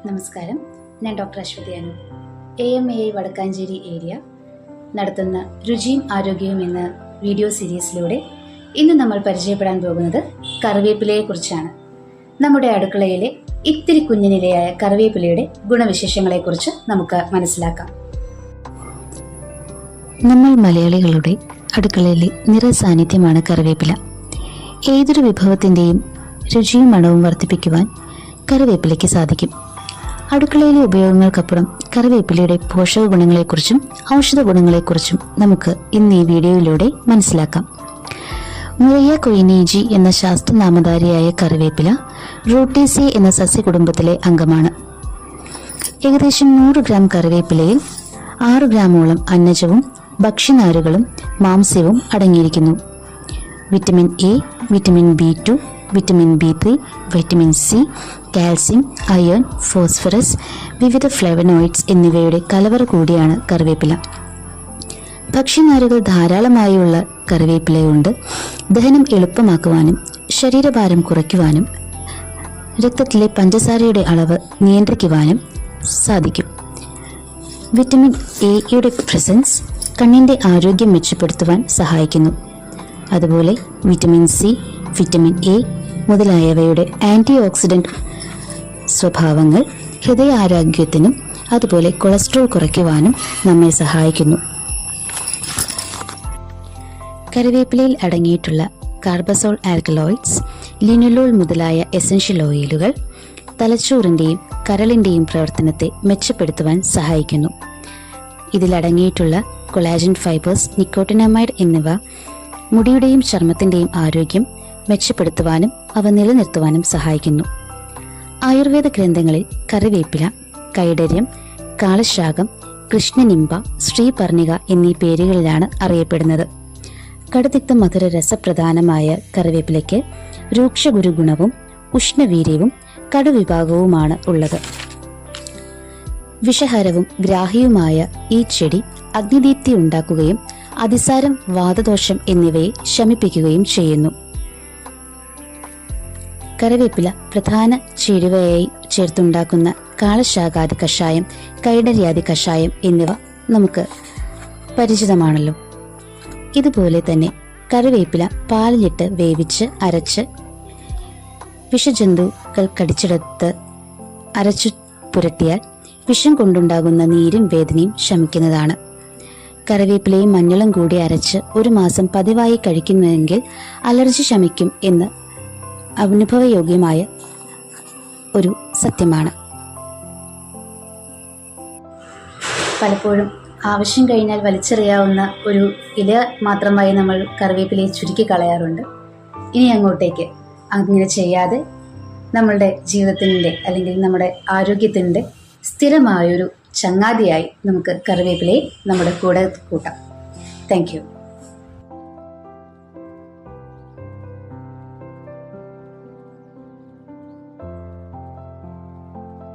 നമസ്കാരം, ഞാൻ doctor Aswathy Anu. AMAI Vadakkanchery area നടത്തുന്ന രുചിയും ആരോഗ്യവും എന്ന വീഡിയോ സീരീസിലൂടെ ഇന്ന് നമ്മൾ പരിചയപ്പെടാൻ പോകുന്നത് കറിവേപ്പിലയെക്കുറിച്ചാണ്. നമ്മുടെ അടുക്കളയിലെ ഇത്തിരി കുഞ്ഞിനിലയായ കറിവേപ്പിലയുടെ ഗുണവിശേഷങ്ങളെക്കുറിച്ച് നമുക്ക് മനസ്സിലാക്കാം. നമ്മൾ മലയാളികളുടെ അടുക്കളയിലെ നിറസാന്നിധ്യമാണ് കറിവേപ്പില. ഏതൊരു വിഭവത്തിൻ്റെയും രുചിയും മണവും വർദ്ധിപ്പിക്കുവാൻ കറിവേപ്പിലയ്ക്ക് സാധിക്കും. അടുക്കളയിലെ ഉപയോഗങ്ങൾക്കപ്പുറം കറിവേപ്പിലയുടെ പോഷക ഗുണങ്ങളെക്കുറിച്ചും ഔഷധ ഗുണങ്ങളെക്കുറിച്ചും നമുക്ക് ഇന്ന് ഈ വീഡിയോയിലൂടെ മനസ്സിലാക്കാം. മുറയ്യ കൊയിനേജി എന്ന ശാസ്ത്രനാമധാരിയായ കറിവേപ്പില റൂട്ടേസിയെ എന്ന സസ്യകുടുംബത്തിലെ അംഗമാണ്. ഏകദേശം 100 ഗ്രാം കറിവേപ്പിലയിൽ 6 ഗ്രാമോളം അന്നജവും ഭക്ഷ്യനാരുകളും മാംസ്യവും അടങ്ങിയിരിക്കുന്നു. Vitamin A, vitamin B2, vitamin B3, vitamin C, calcium, iron, phosphorus, വിവിധ ഫ്ലേവനോയിഡ്സ് എന്നിവയുടെ കലവറ കൂടിയാണ് കറിവേപ്പില. ഭക്ഷ്യനാരുകൾ ധാരാളമായുള്ള കറിവേപ്പിലയുണ്ട് ദഹനം എളുപ്പമാക്കുവാനും ശരീരഭാരം കുറയ്ക്കുവാനും രക്തത്തിലെ പഞ്ചസാരയുടെ അളവ് നിയന്ത്രിക്കുവാനും സാധിക്കും. വിറ്റമിൻ എയുടെ പ്രസൻസ് കണ്ണിൻ്റെ ആരോഗ്യം മെച്ചപ്പെടുത്തുവാൻ സഹായിക്കുന്നു. അതുപോലെ വിറ്റമിൻ സി, വിറ്റമിൻ എ മുതലായവയുടെ ആൻറ്റി ഓക്സിഡൻറ്റ് സ്വഭാവങ്ങൾ ഹൃദയാരോഗ്യത്തിനും അതുപോലെ കൊളസ്ട്രോൾ കുറയ്ക്കുവാനും നമ്മെ സഹായിക്കുന്നു. കറിവേപ്പിലയിൽ അടങ്ങിയിട്ടുള്ള കാർബസോൾ ആൽക്കലോയിഡ്സ്, ലിനോലോൾ മുതലായ എസൻഷ്യൽ ഓയിലുകൾ തലച്ചോറിൻ്റെയും കരളിൻ്റെയും പ്രവർത്തനത്തെ മെച്ചപ്പെടുത്തുവാൻ സഹായിക്കുന്നു. ഇതിലടങ്ങിയിട്ടുള്ള കൊളാജൻ ഫൈബേഴ്സ്, നിക്കോട്ടിനമൈഡ് എന്നിവ മുടിയുടെയും ചർമ്മത്തിൻ്റെയും ആരോഗ്യം മെച്ചപ്പെടുത്തുവാനും അവ നിലനിർത്തുവാനും സഹായിക്കുന്നു. ആയുർവേദ ഗ്രന്ഥങ്ങളിൽ കറിവേപ്പില കൈഡര്യം, കാളശാകം, കൃഷ്ണനിമ്പ, ശ്രീപർണിക എന്നീ പേരുകളിലാണ് അറിയപ്പെടുന്നത്. കടുതിക്ത മധുര രസപ്രധാനമായ കറിവേപ്പിലയ്ക്ക് രൂക്ഷ ഗുരുഗുണവും ഉഷ്ണവീര്യവും കടുവിഭാഗവുമാണ് ഉള്ളത്. വിഷഹരവും ഗ്രാഹ്യവുമായ ഈ ചെടി അഗ്നിദീപ്തി ഉണ്ടാക്കുകയും അതിസാരം, വാതദോഷം എന്നിവയെ ശമിപ്പിക്കുകയും ചെയ്യുന്നു. കറിവേപ്പില പ്രധാന ചേരുവയായി ചേർത്തുണ്ടാക്കുന്ന കാളശാകാദി കഷായം, കൈഡര്യാദി കഷായം എന്നിവ നമുക്ക് പരിചിതമാണല്ലോ. ഇതുപോലെ തന്നെ കറിവേപ്പില പാലിലിട്ട് വേവിച്ച് അരച്ച് വിഷജന്തുക്കൾ കടിച്ചെടുത്ത് അരച്ചു പുരട്ടിയാൽ വിഷം കൊണ്ടുണ്ടാകുന്ന നീരും വേദനയും ശമിക്കുന്നതാണ്. കറിവേപ്പിലയും മഞ്ഞളും കൂടി അരച്ച് 1 മാസം പതിവായി കഴിക്കുന്നുവെങ്കിൽ അലർജി ശമിക്കും എന്ന് അനുഭവയോഗ്യമായ ഒരു സത്യമാണ്. പലപ്പോഴും ആവശ്യം കഴിഞ്ഞാൽ വലിച്ചെറിയാവുന്ന ഒരു ഇല മാത്രമായി നമ്മൾ കറിവേപ്പിലയെ ചുരുക്കി കളയാറുണ്ട്. ഇനി അങ്ങോട്ടേക്ക് അങ്ങനെ ചെയ്യാതെ നമ്മളുടെ ജീവിതത്തിൻ്റെ അല്ലെങ്കിൽ നമ്മുടെ ആരോഗ്യത്തിൻ്റെ സ്ഥിരമായൊരു ചങ്ങാതിയായി നമുക്ക് കറിവേപ്പിലയെ നമ്മുടെ കൂടെ കൂട്ടാം. Thank you.